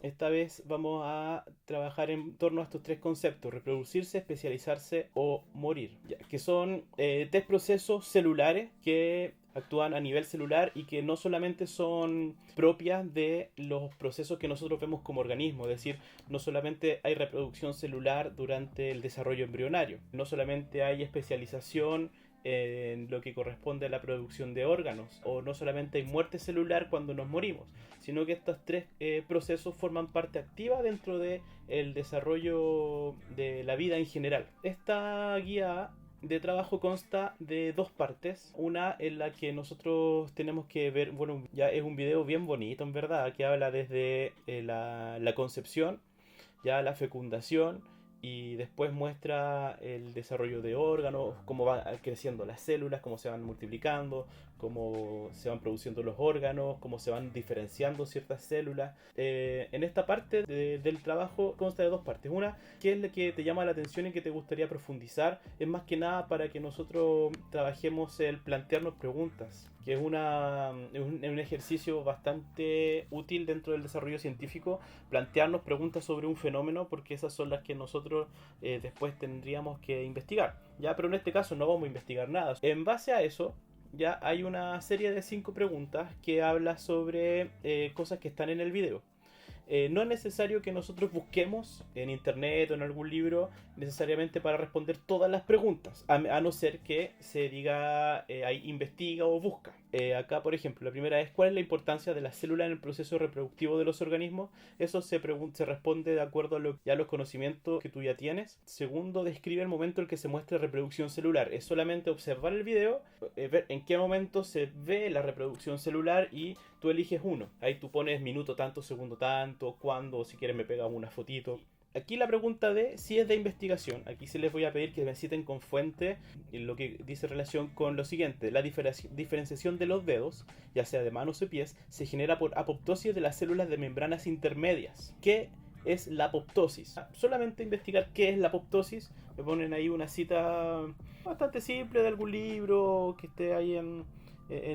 Esta vez vamos a trabajar en torno a estos tres conceptos: reproducirse, especializarse o morir, ya, que son tres procesos celulares que actúan a nivel celular y que no solamente son propias de los procesos que nosotros vemos como organismo, es decir, no solamente hay reproducción celular durante el desarrollo embrionario, no solamente hay especialización en lo que corresponde a la producción de órganos, o no solamente hay muerte celular cuando nos morimos, sino que estos tres procesos forman parte activa dentro del desarrollo de la vida en general. Esta guía de trabajo consta de dos partes. Una en la que nosotros tenemos que ver, bueno, ya es un video bien bonito en verdad, que habla desde la concepción, ya la fecundación, y después muestra el desarrollo de órganos, cómo van creciendo las células, cómo se van multiplicando, cómo se van produciendo los órganos, cómo se van diferenciando ciertas células. En esta parte del trabajo consta de dos partes. Una, que es la que te llama la atención y que te gustaría profundizar, es más que nada para que nosotros trabajemos el plantearnos preguntas, que es un ejercicio bastante útil dentro del desarrollo científico, plantearnos preguntas sobre un fenómeno, porque esas son las que nosotros después tendríamos que investigar. Ya, pero en este caso no vamos a investigar nada. En base a eso, ya hay una serie de 5 preguntas que habla sobre cosas que están en el video. No es necesario que nosotros busquemos en internet o en algún libro necesariamente para responder todas las preguntas, a no ser que se diga ahí investiga o busca. Acá, por ejemplo, la primera es: ¿cuál es la importancia de la célula en el proceso reproductivo de los organismos? Eso se responde de acuerdo a los conocimientos que tú ya tienes. Segundo, describe el momento en el que se muestra reproducción celular. Es solamente observar el video, ver en qué momento se ve la reproducción celular, y tú eliges uno. Ahí tú pones minuto tanto, segundo tanto, cuándo, o si quieres me pegas una fotito. Aquí la pregunta de si es de investigación. Aquí se les voy a pedir que me citen con fuente en lo que dice relación con lo siguiente: la diferenciación de los dedos, ya sea de manos o pies, se genera por apoptosis de las células de membranas intermedias. ¿Qué es la apoptosis? Solamente investigar qué es la apoptosis. Me ponen ahí una cita bastante simple de algún libro que esté ahí en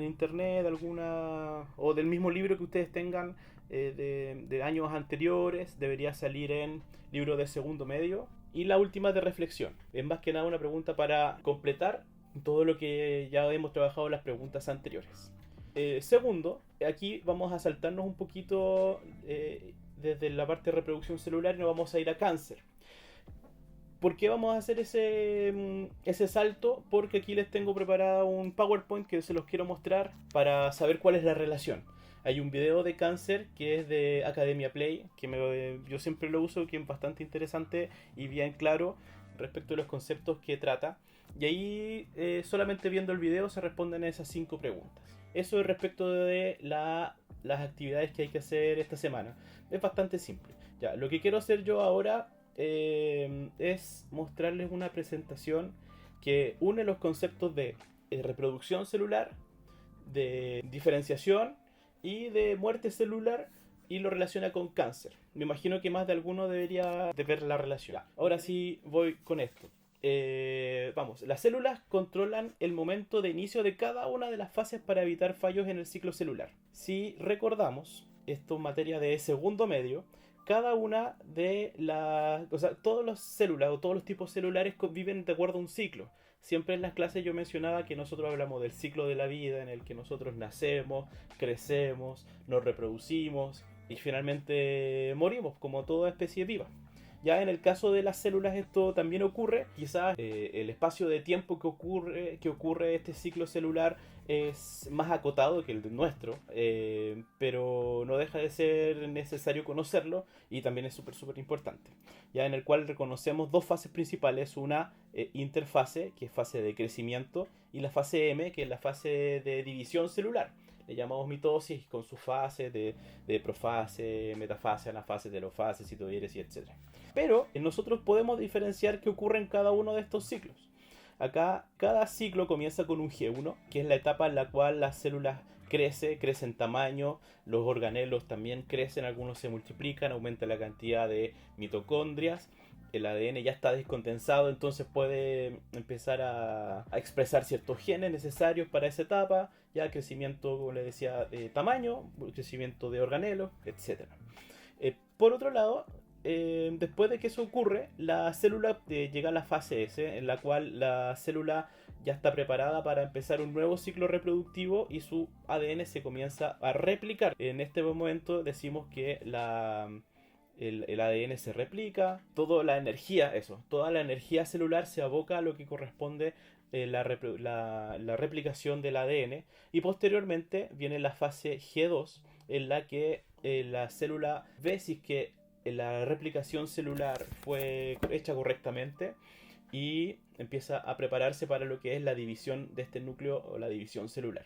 internet, alguna, o del mismo libro que ustedes tengan de años anteriores. Debería salir en libro de segundo medio. Y la última de reflexión, es más que nada una pregunta para completar todo lo que ya hemos trabajado en las preguntas anteriores. Segundo, aquí vamos a saltarnos un poquito desde la parte de reproducción celular y nos vamos a ir a cáncer. ¿Por qué vamos a hacer ese salto? Porque aquí les tengo preparado un PowerPoint que se los quiero mostrar para saber cuál es la relación. Hay un video de cáncer que es de Academia Play, que yo siempre lo uso, que es bastante interesante y bien claro respecto a los conceptos que trata. Y ahí, solamente viendo el video, se responden esas 5 preguntas. Eso es respecto de las actividades que hay que hacer esta semana. Es bastante simple. Ya, lo que quiero hacer yo ahora es mostrarles una presentación que une los conceptos de reproducción celular, de diferenciación y de muerte celular, y lo relaciona con cáncer. Me imagino que más de alguno debería de ver la relación. Ahora sí voy con esto. Vamos, las células controlan el momento de inicio de cada una de las fases para evitar fallos en el ciclo celular. Si recordamos, esto en materia de segundo medio, cada una de las, o sea, todas las células o todos los tipos celulares viven de acuerdo a un ciclo. Siempre en las clases yo mencionaba que nosotros hablamos del ciclo de la vida, en el que nosotros nacemos, crecemos, nos reproducimos y finalmente morimos, como toda especie viva. Ya en el caso de las células esto también ocurre. Quizás el espacio de tiempo que ocurre este ciclo celular es más acotado que el de nuestro, pero no deja de ser necesario conocerlo, y también es súper importante. Ya en el cual reconocemos dos fases principales: una interfase, que es fase de crecimiento, y la fase M, que es la fase de división celular. Le llamamos mitosis, con sus fases de profase, metafase, anafase, telofase, citoides y etc. Pero nosotros podemos diferenciar qué ocurre en cada uno de estos ciclos. Acá cada ciclo comienza con un G1, que es la etapa en la cual las células crecen en tamaño, los organelos también crecen, algunos se multiplican, aumenta la cantidad de mitocondrias, el ADN ya está descondensado, entonces puede empezar a expresar ciertos genes necesarios para esa etapa, ya crecimiento, como les decía, de tamaño, crecimiento de organelos, etc. Por otro lado, después de que eso ocurre, la célula llega a la fase S, en la cual la célula ya está preparada para empezar un nuevo ciclo reproductivo y su ADN se comienza a replicar. En este momento decimos que el ADN se replica, toda la energía celular se aboca a lo que corresponde la replicación del ADN, y posteriormente viene la fase G2, en la que la célula ve si es que la replicación celular fue hecha correctamente y empieza a prepararse para lo que es la división de este núcleo o la división celular.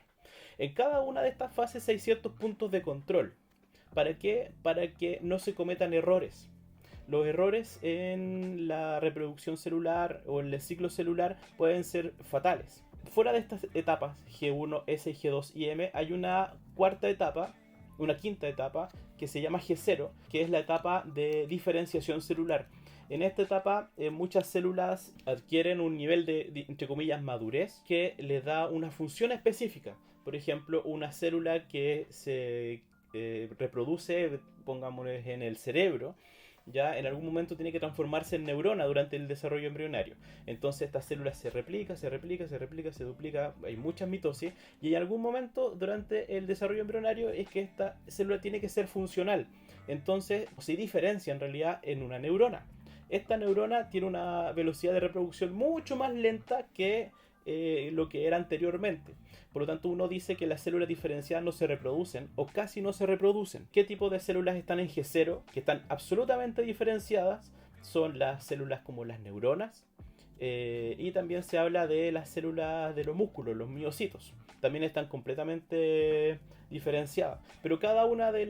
En cada una de estas fases hay ciertos puntos de control. ¿Para qué? Para que no se cometan errores. Los errores en la reproducción celular o en el ciclo celular pueden ser fatales. Fuera de estas etapas, G1, S, G2 y M, hay una quinta etapa, que se llama G0, que es la etapa de diferenciación celular. En esta etapa, muchas células adquieren un nivel de, entre comillas, madurez, que les da una función específica. Por ejemplo, una célula que se reproduce, pongámoslo en el cerebro, ya en algún momento tiene que transformarse en neurona durante el desarrollo embrionario. Entonces esta célula se replica, se duplica, hay muchas mitosis, y en algún momento durante el desarrollo embrionario es que esta célula tiene que ser funcional. Entonces se diferencia en realidad en una neurona. Esta neurona tiene una velocidad de reproducción mucho más lenta que lo que era anteriormente. Por lo tanto, uno dice que las células diferenciadas no se reproducen o casi no se reproducen. ¿Qué tipo de células están en G0? Que están absolutamente diferenciadas. Son las células como las neuronas. Y también se habla de las células de los músculos, los miocitos. También están completamente diferenciadas. Pero cada una de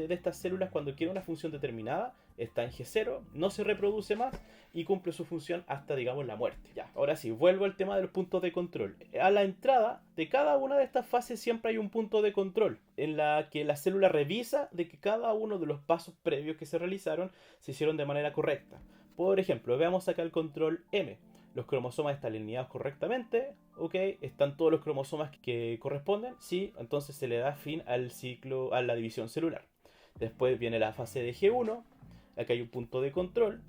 estas células, cuando quiere una función determinada, está en G0, no se reproduce más y cumple su función hasta, digamos, la muerte. Ya, ahora sí, vuelvo al tema de los puntos de control. A la entrada de cada una de estas fases siempre hay un punto de control en la que la célula revisa de que cada uno de los pasos previos que se realizaron se hicieron de manera correcta. Por ejemplo, veamos acá el control M. Los cromosomas están alineados correctamente, ¿ok? Están todos los cromosomas que corresponden, sí, entonces se le da fin al ciclo, a la división celular. Después viene la fase de G1, acá hay un punto de control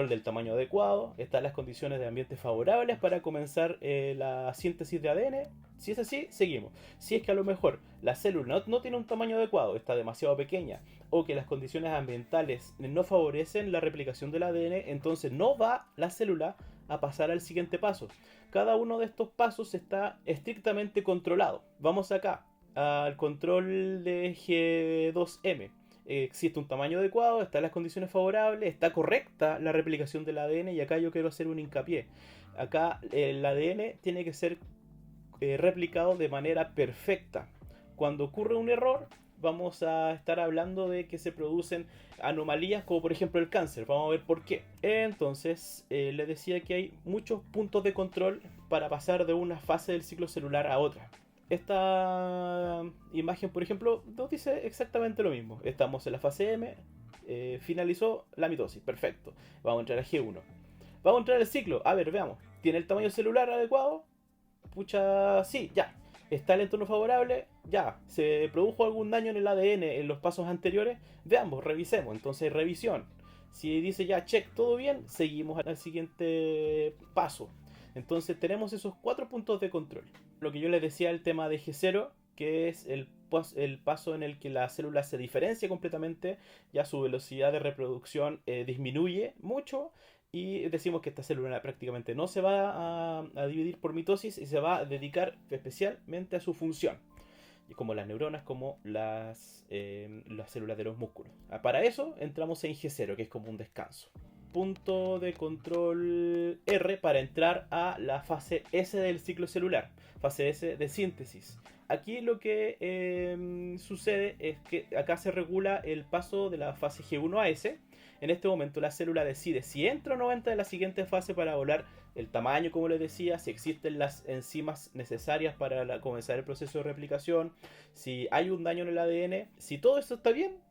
del tamaño adecuado, están las condiciones de ambiente favorables para comenzar la síntesis de ADN. Si es así, seguimos. Si es que a lo mejor la célula no tiene un tamaño adecuado, está demasiado pequeña, o que las condiciones ambientales no favorecen la replicación del ADN, entonces no va la célula a pasar al siguiente paso. Cada uno de estos pasos está estrictamente controlado. Vamos acá al control de G2M. Existe un tamaño adecuado, están las condiciones favorables, está correcta la replicación del ADN, y acá yo quiero hacer un hincapié. Acá el ADN tiene que ser replicado de manera perfecta. Cuando ocurre un error, vamos a estar hablando de que se producen anomalías como por ejemplo el cáncer. Vamos a ver por qué. Entonces, les decía que hay muchos puntos de control para pasar de una fase del ciclo celular a otra. Esta imagen, por ejemplo, nos dice exactamente lo mismo. Estamos en la fase M, finalizó la mitosis, perfecto. Vamos a entrar a G1. Vamos a entrar al ciclo. A ver, veamos. ¿Tiene el tamaño celular adecuado? Pucha, sí, ya. ¿Está el entorno favorable? Ya. ¿Se produjo algún daño en el ADN en los pasos anteriores? Veamos, revisemos. Entonces, revisión. Si dice ya, check, todo bien, seguimos al siguiente paso. Entonces tenemos esos 4 puntos de control. Lo que yo les decía, el tema de G0, que es el paso en el que la célula se diferencia completamente, ya su velocidad de reproducción disminuye mucho, y decimos que esta célula prácticamente no se va a dividir por mitosis y se va a dedicar especialmente a su función, como las neuronas, como las células de los músculos. Para eso entramos en G0, que es como un descanso. Punto de control R para entrar a la fase S del ciclo celular, fase S de síntesis. Aquí lo que sucede es que acá se regula el paso de la fase G1 a S. En este momento la célula decide si entra o no entra en la siguiente fase para evaluar el tamaño, como les decía, si existen las enzimas necesarias para comenzar el proceso de replicación, si hay un daño en el ADN. Si todo esto está bien,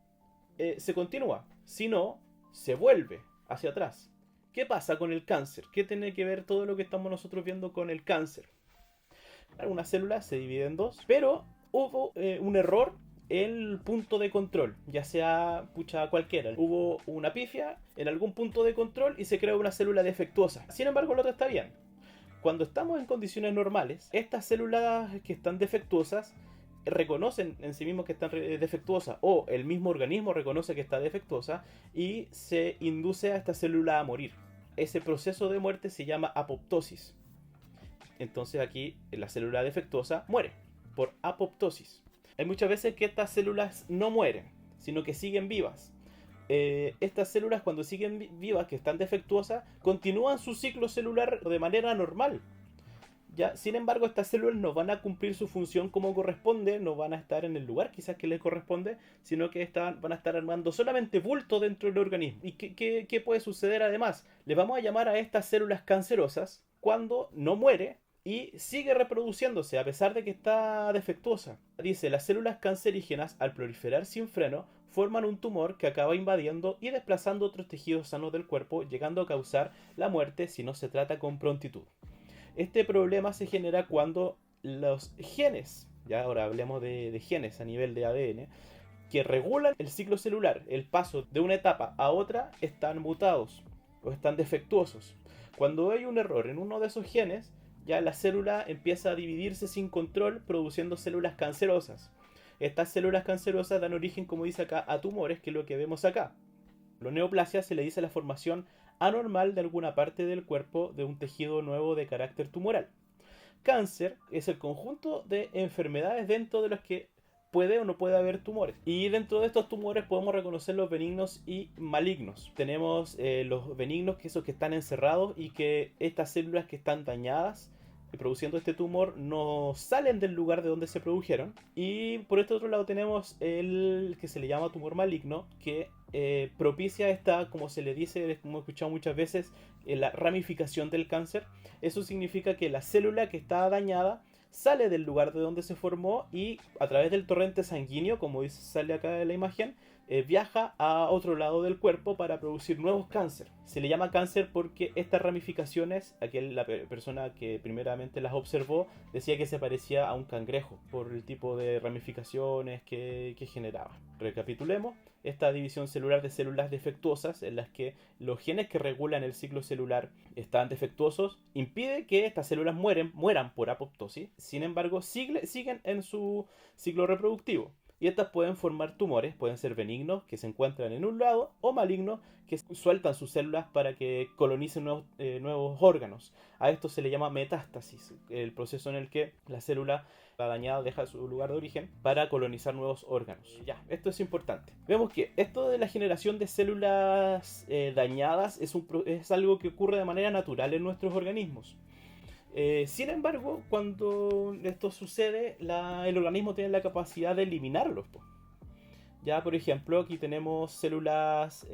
se continúa. Si no, se vuelve hacia atrás. ¿Qué pasa con el cáncer? ¿Qué tiene que ver todo lo que estamos nosotros viendo con el cáncer? Una célula se divide en dos, pero hubo un error el punto de control, ya sea cualquiera. Hubo una pifia en algún punto de control y se creó una célula defectuosa. Sin embargo, el otro está bien. Cuando estamos en condiciones normales, estas células que están defectuosas reconocen en sí mismos que están defectuosas, o el mismo organismo reconoce que está defectuosa y se induce a esta célula a morir. Ese proceso de muerte se llama apoptosis. Entonces aquí la célula defectuosa muere por apoptosis. Hay muchas veces que estas células no mueren, sino que siguen vivas. Estas células, cuando siguen vivas, que están defectuosas, continúan su ciclo celular de manera normal. ¿Ya? Sin embargo, estas células no van a cumplir su función como corresponde, no van a estar en el lugar quizás que les corresponde, sino que van a estar armando solamente bulto dentro del organismo. ¿Y qué puede suceder además? Le vamos a llamar a estas células cancerosas cuando no muere y sigue reproduciéndose a pesar de que está defectuosa. Dice, las células cancerígenas, al proliferar sin freno, forman un tumor que acaba invadiendo y desplazando otros tejidos sanos del cuerpo, llegando a causar la muerte si no se trata con prontitud. Este problema se genera cuando los genes, ya ahora hablemos de genes a nivel de ADN, que regulan el ciclo celular, el paso de una etapa a otra, están mutados o están defectuosos. Cuando hay un error en uno de esos genes, ya la célula empieza a dividirse sin control, produciendo células cancerosas. Estas células cancerosas dan origen, como dice acá, a tumores, que es lo que vemos acá. La neoplasia se le dice la formación anormal de alguna parte del cuerpo de un tejido nuevo de carácter tumoral. Cáncer es el conjunto de enfermedades dentro de las que puede o no puede haber tumores. Y dentro de estos tumores podemos reconocer los benignos y malignos. Tenemos los benignos, que esos que están encerrados y que estas células que están dañadas produciendo este tumor no salen del lugar de donde se produjeron. Y por este otro lado tenemos el que se le llama tumor maligno, que propicia esta, como se le dice, como he escuchado muchas veces, la ramificación del cáncer. Eso significa que la célula que está dañada sale del lugar de donde se formó y a través del torrente sanguíneo, como dice, sale acá en la imagen, viaja a otro lado del cuerpo para producir nuevos cánceres. Se le llama cáncer porque estas ramificaciones, la persona que primeramente las observó decía que se parecía a un cangrejo por el tipo de ramificaciones que generaba. Recapitulemos. Esta división celular de células defectuosas, en las que los genes que regulan el ciclo celular están defectuosos, impide que estas células mueran por apoptosis. Sin embargo, siguen en su ciclo reproductivo. Y estas pueden formar tumores, pueden ser benignos, que se encuentran en un lado, o malignos, que sueltan sus células para que colonicen nuevos órganos. A esto se le llama metástasis, el proceso en el que la célula dañada deja su lugar de origen para colonizar nuevos órganos. Ya, esto es importante. Vemos que esto de la generación de células dañadas es algo que ocurre de manera natural en nuestros organismos. Sin embargo, cuando esto sucede, el organismo tiene la capacidad de eliminarlos. Ya, por ejemplo, aquí tenemos células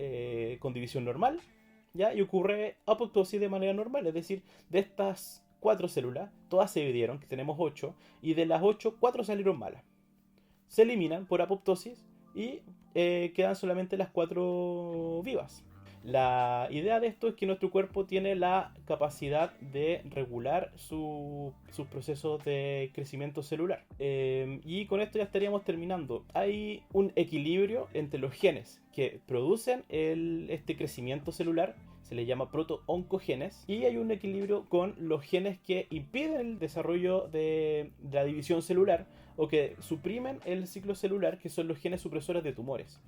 con división normal, ¿ya? Y ocurre apoptosis de manera normal, es decir, de estas 4 células, todas se dividieron, que tenemos 8, y de las 8, 4 salieron malas. Se eliminan por apoptosis y quedan solamente las 4 vivas. La idea de esto es que nuestro cuerpo tiene la capacidad de regular sus procesos de crecimiento celular. Y con esto ya estaríamos terminando. Hay un equilibrio entre los genes que producen este crecimiento celular, se le llama proto-oncogenes, y hay un equilibrio con los genes que impiden el desarrollo de la división celular o que suprimen el ciclo celular, que son los genes supresores de tumores.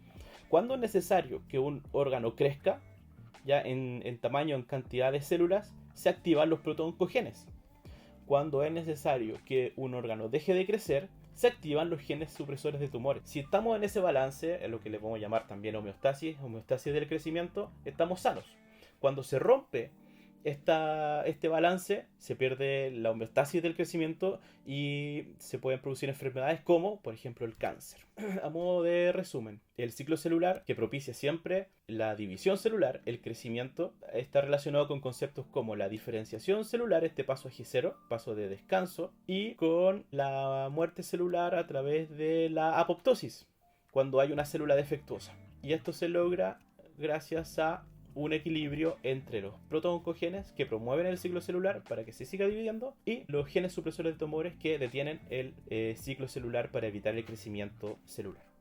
Cuando es necesario que un órgano crezca, ya en tamaño, en cantidad de células, se activan los proto-oncogenes. Cuando es necesario que un órgano deje de crecer, se activan los genes supresores de tumores. Si estamos en ese balance, en lo que le podemos llamar también homeostasis del crecimiento, estamos sanos. Cuando se rompe este balance, se pierde la homeostasis del crecimiento y se pueden producir enfermedades como, por ejemplo, el cáncer. A modo de resumen, el ciclo celular, que propicia siempre la división celular, el crecimiento, está relacionado con conceptos como la diferenciación celular, este paso a G0, paso de descanso, y con la muerte celular a través de la apoptosis, cuando hay una célula defectuosa. Y esto se logra gracias a un equilibrio entre los protooncogenes que promueven el ciclo celular para que se siga dividiendo y los genes supresores de tumores que detienen el ciclo celular para evitar el crecimiento celular.